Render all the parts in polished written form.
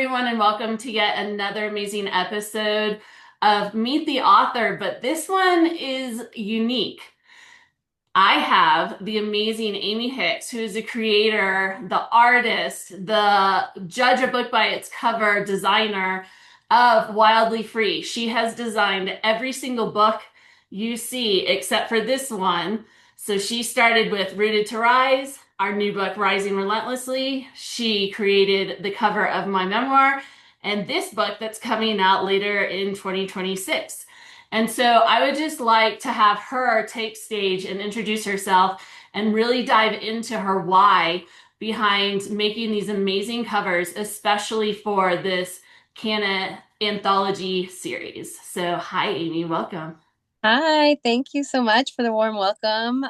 everyone, and welcome to yet another amazing episode of Meet the Author. But this one is unique. I have the amazing Amy Hicks, who is a creator, the artist, the judge a book by its cover designer of Wildly Free. She has designed every single book you see except for this one. So she started with Rooted to Rise, our new book, Rising Relentlessly. She created the cover of my memoir and this book that's coming out later in 2026. And so I would just like to have her take stage and introduce herself and really dive into her why behind making these amazing covers, especially for this Canna anthology series. So, hi, Amy, welcome. Hi, thank you so much for the warm welcome.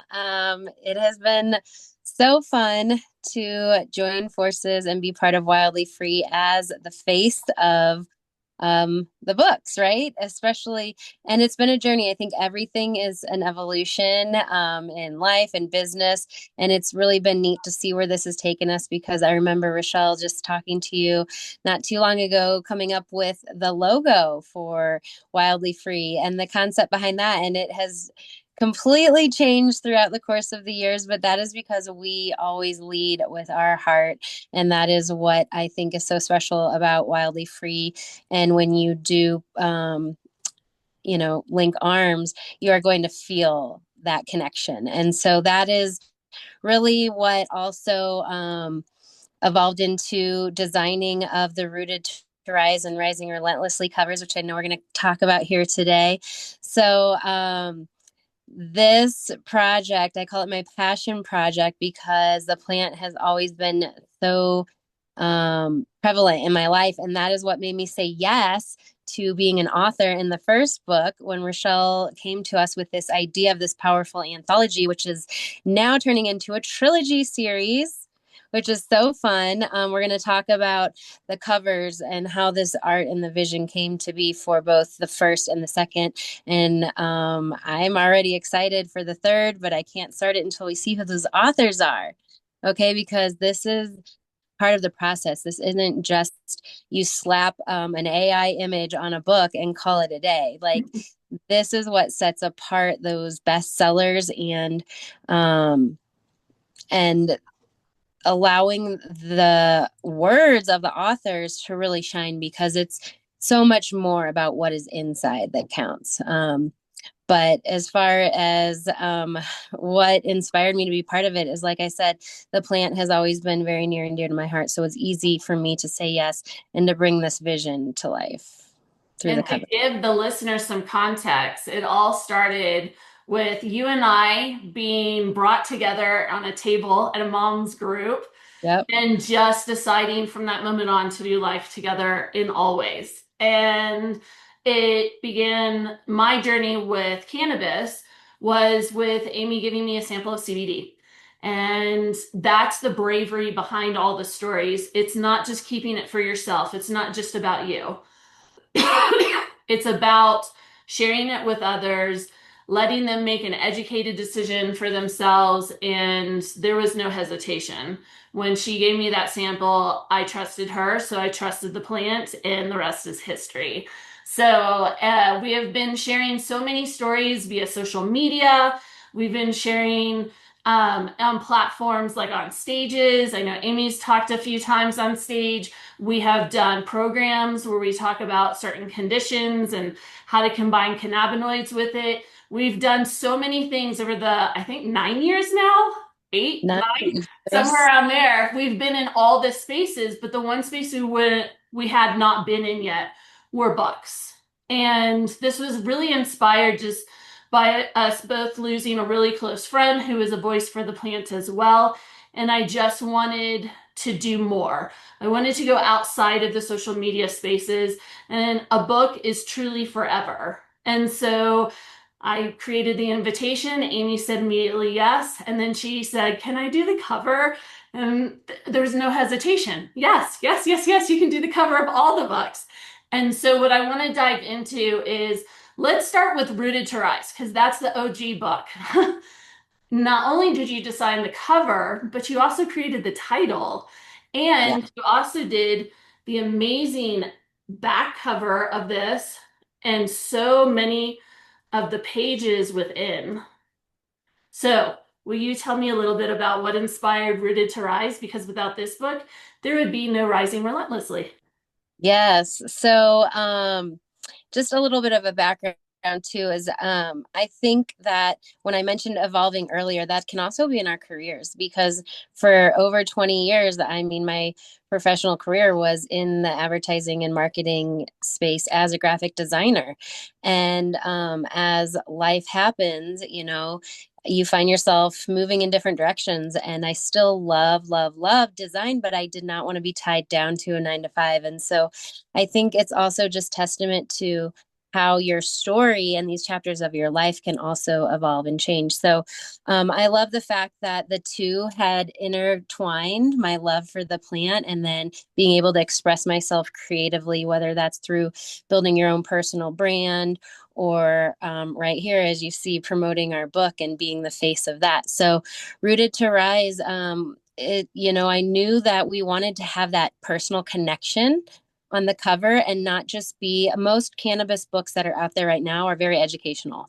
It has been so fun to join forces and be part of Wildly Free as the face of the books, right? Especially, and it's been a journey. I think everything is an evolution in life and business, and it's really been neat to see where this has taken us because I remember Rachelle just talking to you not too long ago, coming up with the logo for Wildly Free and the concept behind that, and it has completely changed throughout the course of the years, but that is because we always lead with our heart. And that is what I think is so special about Wildly Free. And when you do, link arms, you are going to feel that connection. And so that is really what also evolved into designing of the Rooted to Rise and Rising Relentlessly covers, which I know we're going to talk about here today. So, this project, I call it my passion project because the plant has always been so prevalent in my life. And that is what made me say yes to being an author in the first book when Rachelle came to us with this idea of this powerful anthology, which is now turning into a trilogy series, which is so fun. We're going to talk about the covers and how this art and the vision came to be for both the first and the second. And I'm already excited for the third, but I can't start it until we see who those authors are. Okay, because this is part of the process. This isn't just you slap an AI image on a book and call it a day. Like this is what sets apart those bestsellers and allowing the words of the authors to really shine because it's so much more about what is inside that counts. But as far as what inspired me to be part of it is, like I said, the plant has always been very near and dear to my heart. So it's easy for me to say yes and to bring this vision to life through the And to cover. give the listeners some context, it all started with you and I being brought together on a table at a mom's group Yep. and just deciding from that moment on to do life together in all ways. And it began my journey with cannabis was with Amy giving me a sample of CBD. And that's the bravery behind all the stories. It's not just keeping it for yourself. It's not just about you. It's about sharing it with others, letting them make an educated decision for themselves. And there was no hesitation. When she gave me that sample, I trusted her, so I trusted the plant, and the rest is history. So, we have been sharing so many stories via social media. We've been sharing on platforms like on stages. I know Amy's talked a few times on stage. We have done programs where we talk about certain conditions and how to combine cannabinoids with it. We've done so many things over the, I think, 9 years now, eight, Not nine, somewhere years. around there. We've been in all the spaces, but the one space we had not been in yet were books. And this was really inspired just by us both losing a really close friend who is a voice for the plant as well. And I just wanted to do more. I wanted to go outside of the social media spaces, and a book is truly forever. And so I created the invitation. Amy said immediately yes. And then she said, "Can I do the cover?" And there was no hesitation. Yes, yes, yes, yes, you can do the cover of all the books. And so, what I want to dive into is let's start with Rooted to Rise, because that's the OG book. Not only did you design the cover, but you also created the title. Yeah. And you also did the amazing back cover of this and so many of the pages within. So, will you tell me a little bit about what inspired Rooted to Rise? Because without this book, there would be no Rising Relentlessly. Yes. So, just a little bit of a background too is I think that when I mentioned evolving earlier, that can also be in our careers because for over 20 years, I mean, my professional career was in the advertising and marketing space as a graphic designer. And as life happens, you find yourself moving in different directions. And I still love, love, love design, but I did not want to be tied down to a 9 to 5. And so I think it's also just testament to how your story and these chapters of your life can also evolve and change. So I love the fact that the two had intertwined my love for the plant and then being able to express myself creatively, whether that's through building your own personal brand or right here, as you see, promoting our book and being the face of that. So, Rooted to Rise, I knew that we wanted to have that personal connection on the cover and not just be most cannabis books that are out there right now are very educational.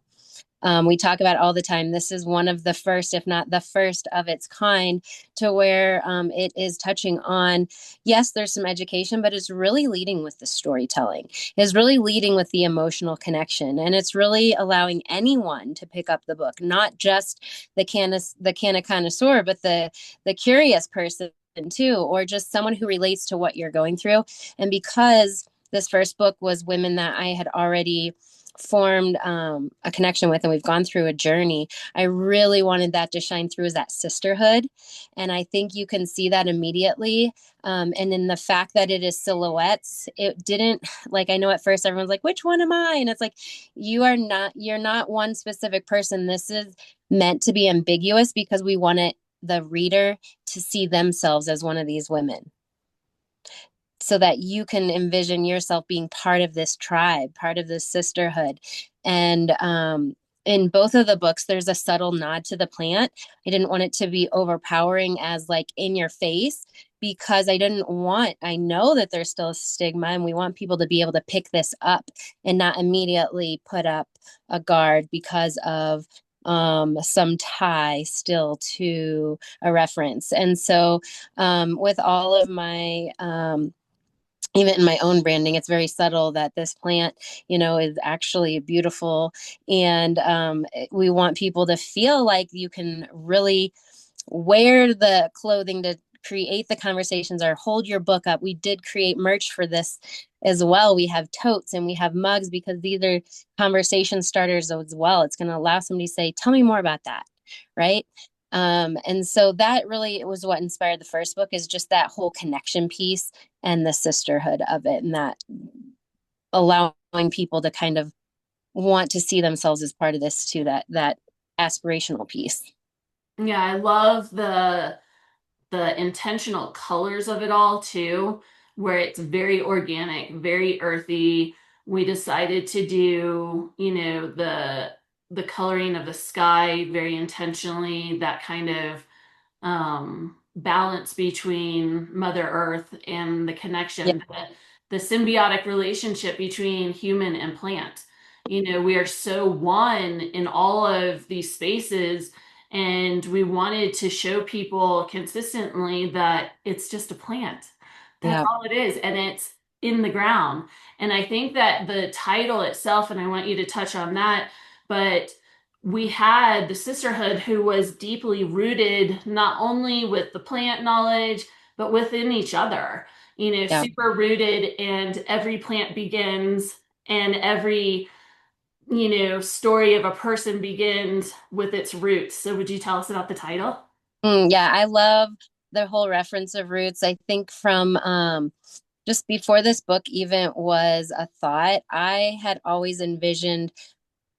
We talk about all the time. This is one of the first, if not the first of its kind, to where it is touching on, yes, there's some education, but it's really leading with the storytelling, is really leading with the emotional connection. And it's really allowing anyone to pick up the book, not just the canna connoisseur, but the curious person too, or just someone who relates to what you're going through. And because this first book was women that I had already formed a connection with and we've gone through a journey, I really wanted that to shine through as that sisterhood. And I think you can see that immediately. And in the fact that it is silhouettes, it didn't, like, I know at first everyone's like, which one am I? And it's like, you're not one specific person. This is meant to be ambiguous because we want the reader to see themselves as one of these women so that you can envision yourself being part of this tribe, part of this sisterhood. And in both of the books, there's a subtle nod to the plant. I didn't want it to be overpowering as like in your face because I know that there's still a stigma and we want people to be able to pick this up and not immediately put up a guard because of some tie still to a reference. And so with all of my even in my own branding, it's very subtle that this plant, is actually beautiful. And we want people to feel like you can really wear the clothing to create the conversations or hold your book up. We did create merch for this as well. We have totes and we have mugs because these are conversation starters as well. It's going to allow somebody to say, tell me more about that. Right. And so that really was what inspired the first book is just that whole connection piece and the sisterhood of it and that allowing people to kind of want to see themselves as part of this too, that aspirational piece. Yeah, I love the intentional colors of it all too, where it's very organic, very earthy. We decided to do, the coloring of the sky very intentionally, that kind of balance between Mother Earth and the Yeah, connection, the symbiotic relationship between human and plant. We are so one in all of these spaces, and we wanted to show people consistently that it's just a plant. That's yeah. all it is, and it's in the ground. And I think that the title itself, and I want you to touch on that, but we had the sisterhood who was deeply rooted not only with the plant knowledge, but within each other, Yeah. super rooted. And every plant begins, and every, story of a person begins with its roots. So, would you tell us about the title? Yeah, I love the whole reference of roots. I think from just before this book even was a thought, I had always envisioned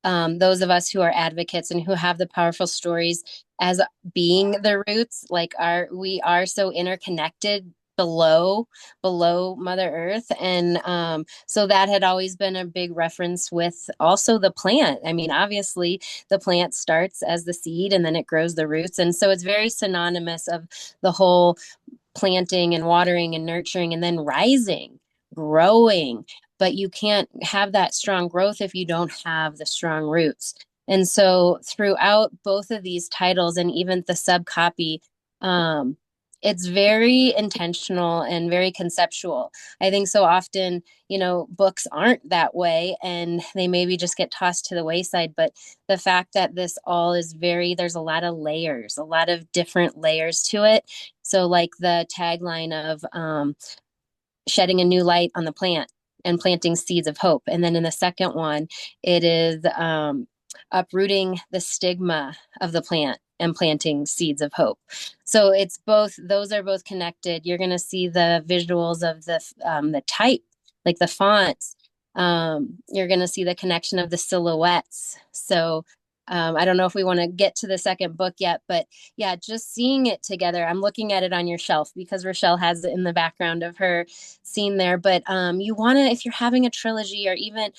those of us who are advocates and who have the powerful stories as being the roots. Like we are so interconnected below Mother Earth. And so that had always been a big reference with also the plant. I mean, obviously the plant starts as the seed and then it grows the roots. And so it's very synonymous of the whole planting and watering and nurturing and then rising, growing. But you can't have that strong growth if you don't have the strong roots. And so throughout both of these titles and even the sub copy, um, it's very intentional and very conceptual. I think so often, books aren't that way and they maybe just get tossed to the wayside. But the fact that this all is there's a lot of layers, a lot of different layers to it. So, like the tagline of shedding a new light on the plant and planting seeds of hope. And then in the second one, it is uprooting the stigma of the plant and planting seeds of hope. So it's both; those are both connected. You're going to see the visuals of the type, like the fonts. You're going to see the connection of the silhouettes. So I don't know if we want to get to the second book yet, but yeah, just seeing it together. I'm looking at it on your shelf because Rachelle has it in the background of her scene there. But you want to, if you're having a trilogy or even,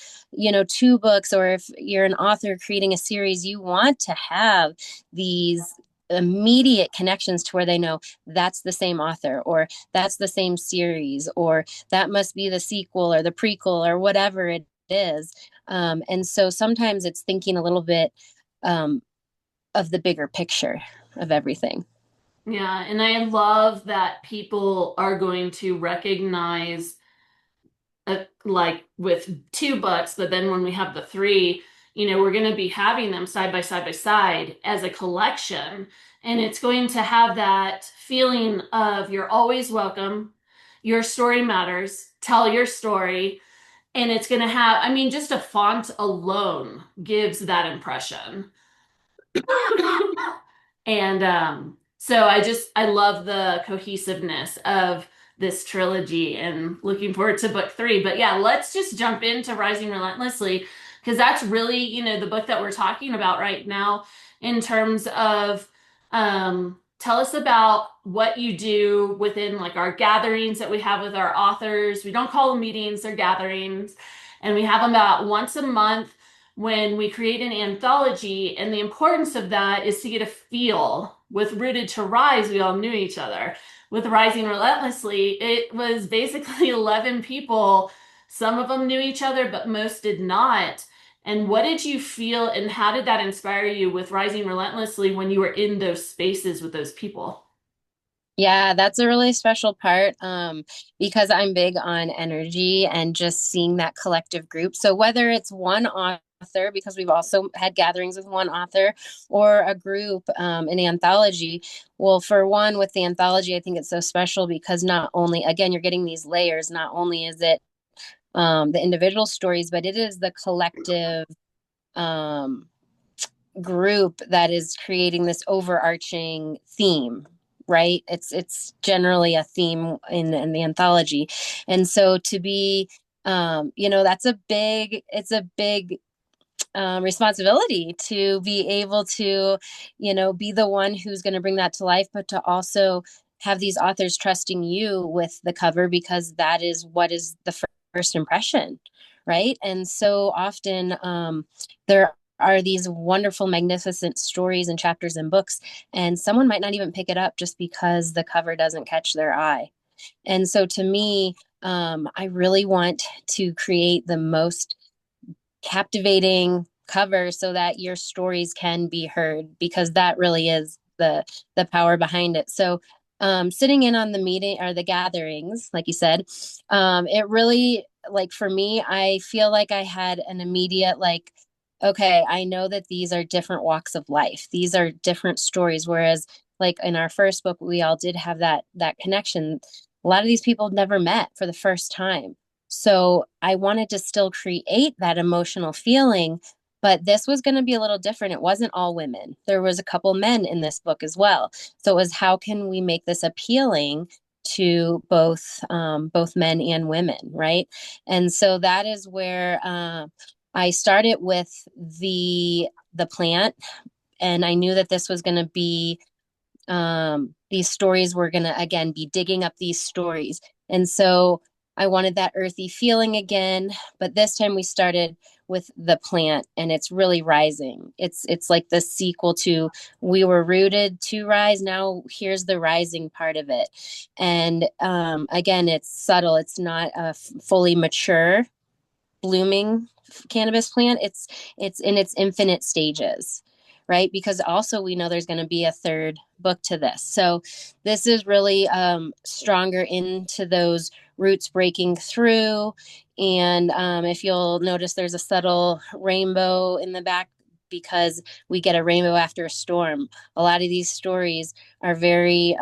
two books, or if you're an author creating a series, you want to have these immediate connections to where they know that's the same author, or that's the same series, or that must be the sequel or the prequel or whatever it is. And so sometimes it's thinking a little bit um, of the bigger picture of everything. Yeah, and I love that people are going to recognize like with two books, but then when we have the three, we're going to be having them side by side by side as a collection. And it's going to have that feeling of you're always welcome, your story matters, tell your story. And it's going to have, I mean, just a font alone gives that impression. And so I love the cohesiveness of this trilogy and looking forward to book three. But yeah, let's just jump into Rising Relentlessly because that's really, the book that we're talking about right now in terms of tell us about what you do within like our gatherings that we have with our authors. We don't call them meetings, they're gatherings. And we have them about once a month when we create an anthology, and the importance of that is to get a feel. With Rooted to Rise, we all knew each other. With Rising Relentlessly, it was basically 11 people. Some of them knew each other, but most did not. And what did you feel, and how did that inspire you with Rising Relentlessly when you were in those spaces with those people? Yeah, that's a really special part because I'm big on energy and just seeing that collective group. So whether it's one author, because we've also had gatherings with one author, or a group, an anthology. Well, for one, with the anthology, I think it's so special because not only, again, you're getting these layers, not only is it the individual stories, but it is the collective um, group that is creating this overarching theme, right? It's generally a theme in the anthology. And so to be that's a big responsibility to be able to be the one who's going to bring that to life, but to also have these authors trusting you with the cover because that is what is the first impression, right? And so often there are these wonderful, magnificent stories and chapters and books, and someone might not even pick it up just because the cover doesn't catch their eye. And so to me, I really want to create the most captivating cover so that your stories can be heard, because that really is the power behind it. So sitting in on the meeting or the gatherings, like you said, it really, like, for me, I feel like I had an immediate, like, okay, I know that these are different walks of life, these are different stories, whereas like in our first book we all did have that connection. A lot of these people never met for the first time, so I wanted to still create that emotional feeling, but this was going to be a little different. It wasn't all women. There was a couple men in this book as well. So it was, how can we make this appealing to both men and women, right? And so that is where I started with the plant, and I knew that this was going to be these stories were going to again be digging up these stories. And so I wanted that earthy feeling again, but this time we started with the plant, and it's really rising. It's like the sequel to we were rooted to rise. Now here's the rising part of it. And again, it's subtle. It's not a fully mature blooming cannabis plant. It's in its infinite stages, right? Because also we know there's going to be a third book to this. So this is really stronger into those roots breaking through. And if you'll notice, there's a subtle rainbow in the back because we get a rainbow after a storm. A lot of these stories are very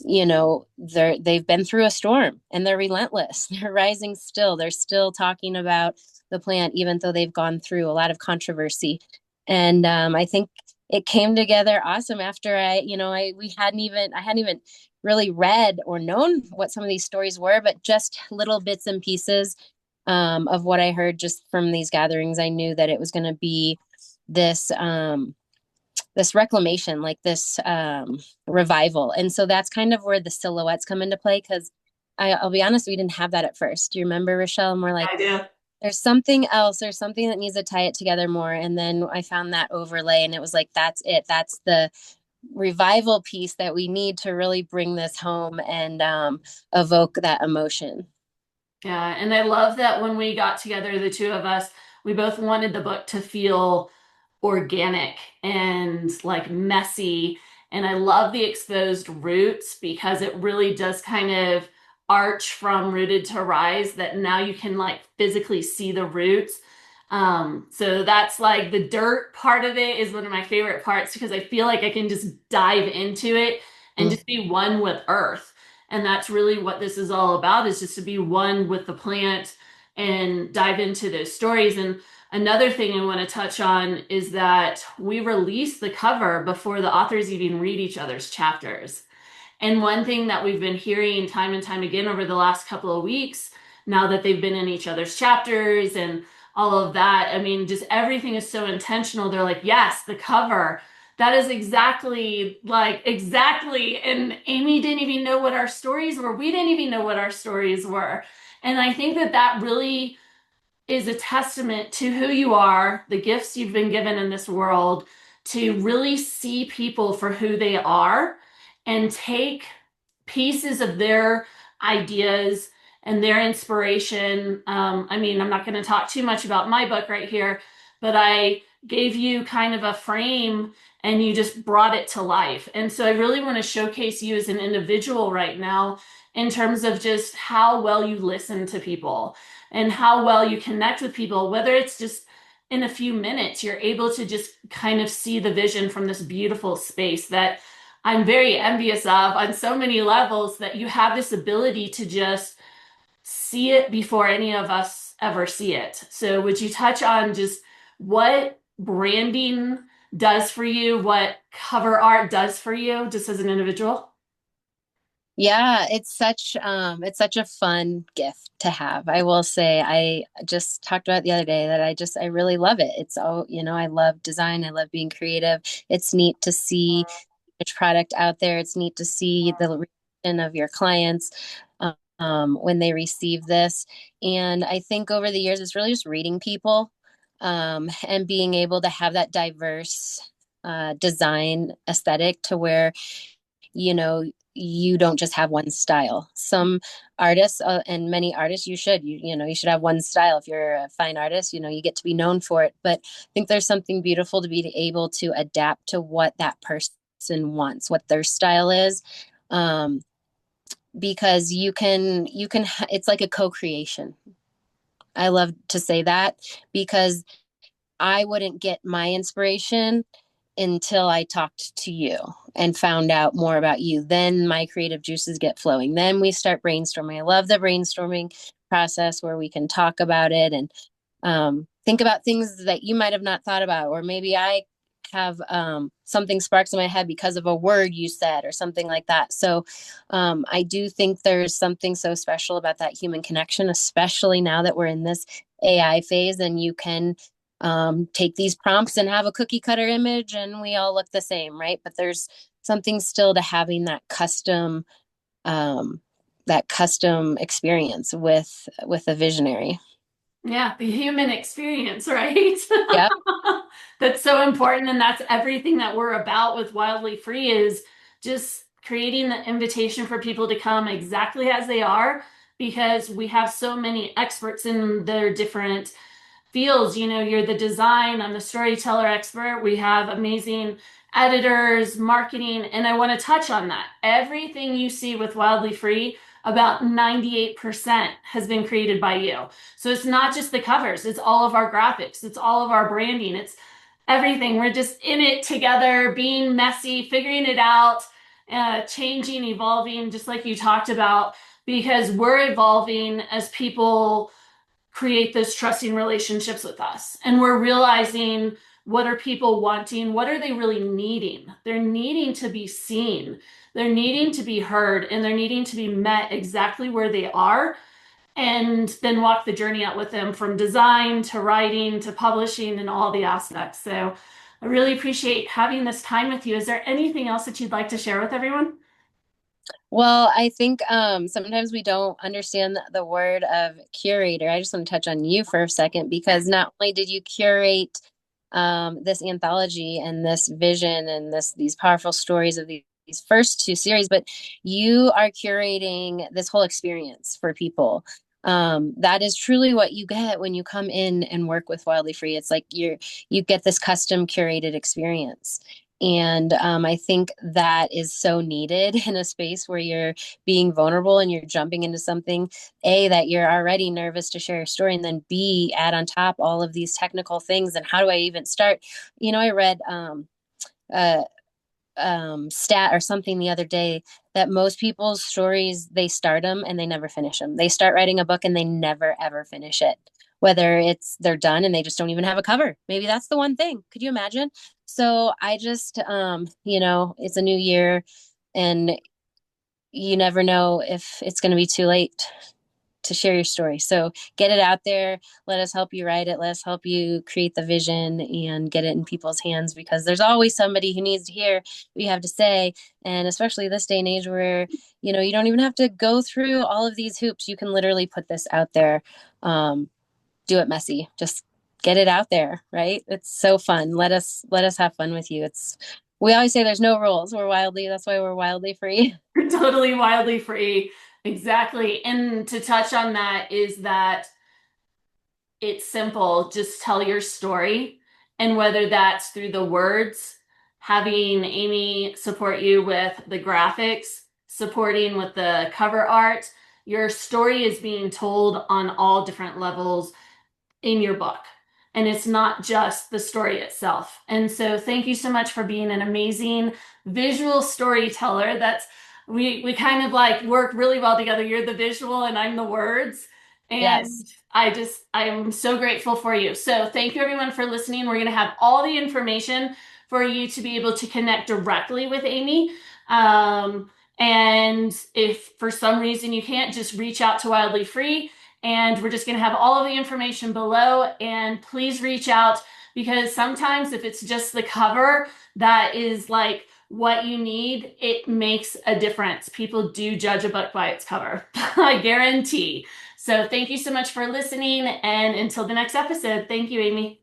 they've been through a storm and they're relentless. They're rising still. They're still talking about the plant even though they've gone through a lot of controversy. And I think it came together awesome after I hadn't even really read or known what some of these stories were, but just little bits and pieces of what I heard just from these gatherings. I knew that it was going to be this this reclamation, like this revival. And so that's kind of where the silhouettes come into play, because I'll be honest, we didn't have that at first. Do you remember, Rachelle? And we're like, I do. there's something else, there's something that needs to tie it together more. And then I found that overlay, and it was like, that's it. That's the revival piece that we need to really bring this home and evoke that emotion. Yeah, and I love that when we got together, the two of us, we both wanted the book to feel organic and like messy. And I love the exposed roots because it really does kind of arch from rooted to rise, that now you can like physically see the roots. So that's like the dirt part of it is one of my favorite parts because I feel like I can just dive into it and Mm. just be one with earth. And that's really what this is all about, is just to be one with the plant and dive into those stories. And another thing I want to touch on is that we release the cover before the authors even read each other's chapters. And one thing that we've been hearing time and time again over the last couple of weeks, now that they've been in each other's chapters and all of that, I mean, just everything is so intentional. They're like, yes, the cover. That is exactly like exactly. And Amy didn't even know what our stories were. We didn't even know what our stories were. And I think that that really is a testament to who you are, the gifts you've been given in this world, to really see people for who they are and take pieces of their ideas and their inspiration. I mean, I'm not going to talk too much about my book right here, but I gave you kind of a frame and you just brought it to life. And so I really want to showcase you as an individual right now in terms of just how well you listen to people and how well you connect with people, whether it's just in a few minutes, you're able to just kind of see the vision from this beautiful space that I'm very envious of on so many levels, that you have this ability to just see it before any of us ever see it. So, would you touch on just what branding does for you, what cover art does for you, just as an individual? Yeah, it's such a fun gift to have. I will say I just talked about it the other day that I really love it. It's all, I love design, I love being creative. It's neat to see each product out there. It's neat to see the reaction of your clients when they receive this. And I think over the years it's really just reading people and being able to have that diverse design aesthetic to where you know you don't just have one style. Some artists and many artists, you should have one style. If you're a fine artist, you get to be known for it. But I think there's something beautiful to be able to adapt to what that person wants, what their style is. Because it's like a co-creation. I love to say that because I wouldn't get my inspiration until I talked to you and found out more about you. Then my creative juices get flowing. Then we start brainstorming. I love the brainstorming process where we can talk about it and think about things that you might have not thought about, or maybe I have something sparks in my head because of a word you said or something like that. So I do think there's something so special about that human connection, especially now that we're in this AI phase and you can take these prompts and have a cookie cutter image and we all look the same, right? But there's something still to having um, that custom experience with a visionary. Yeah, the human experience, right? Yep. That's so important, and that's everything that we're about with Wildly Free is just creating the invitation for people to come exactly as they are because we have so many experts in their different fields. You know, you're the design, I'm the storyteller expert. We have amazing editors, marketing, and I want to touch on that. Everything you see with Wildly Free, about 98% has been created by you. So it's not just the covers, it's all of our graphics, it's all of our branding, it's everything. We're just in it together, being messy, figuring it out, changing, evolving, just like you talked about, because we're evolving as people create those trusting relationships with us. And we're realizing what are people wanting? What are they really needing? They're needing to be seen. They're needing to be heard and they're needing to be met exactly where they are and then walk the journey out with them from design to writing to publishing and all the aspects. So I really appreciate having this time with you. Is there anything else that you'd like to share with everyone? Well, I think sometimes we don't understand the word of curator. I just want to touch on you for a second because not only did you curate this anthology and this vision and these powerful stories of these first two series, but you are curating this whole experience for people. That is truly what you get when you come in and work with Wildly Free. It's like you get this custom curated experience. And I think that is so needed in a space where you're being vulnerable and you're jumping into something, A, that you're already nervous to share your story, and then B, add on top all of these technical things. And how do I even start? You know, I read a stat or something the other day that most people's stories, they start them and they never finish them. They start writing a book and they never, ever finish it. Whether it's they're done and they just don't even have a cover. Maybe that's the one thing. Could you imagine? So I just, it's a new year and you never know if it's going to be too late to share your story. So get it out there. Let us help you write it. Let us help you create the vision and get it in people's hands because there's always somebody who needs to hear what you have to say. And especially this day and age where, you don't even have to go through all of these hoops. You can literally put this out there. Do it messy. Just get it out there, right? It's so fun. Let us have fun with you. We always say there's no rules. That's why we're wildly free. Totally wildly free. Exactly. And to touch on that is that it's simple. Just tell your story. And whether that's through the words, having Amy support you with the graphics, supporting with the cover art, your story is being told on all different levels in your book. And it's not just the story itself. And so thank you so much for being an amazing visual storyteller. That's we kind of like work really well together. You're the visual and I'm the words. Yes. And I am so grateful for you. So thank you everyone for listening. We're going to have all the information for you to be able to connect directly with Amy. And if for some reason you can't, just reach out to Wildly Free and we're just going to have all of the information below. And please reach out because sometimes if it's just the cover that is like what you need, it makes a difference. People do judge a book by its cover. I guarantee. So thank you so much for listening. And until the next episode, thank you, Amy.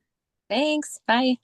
Thanks. Bye.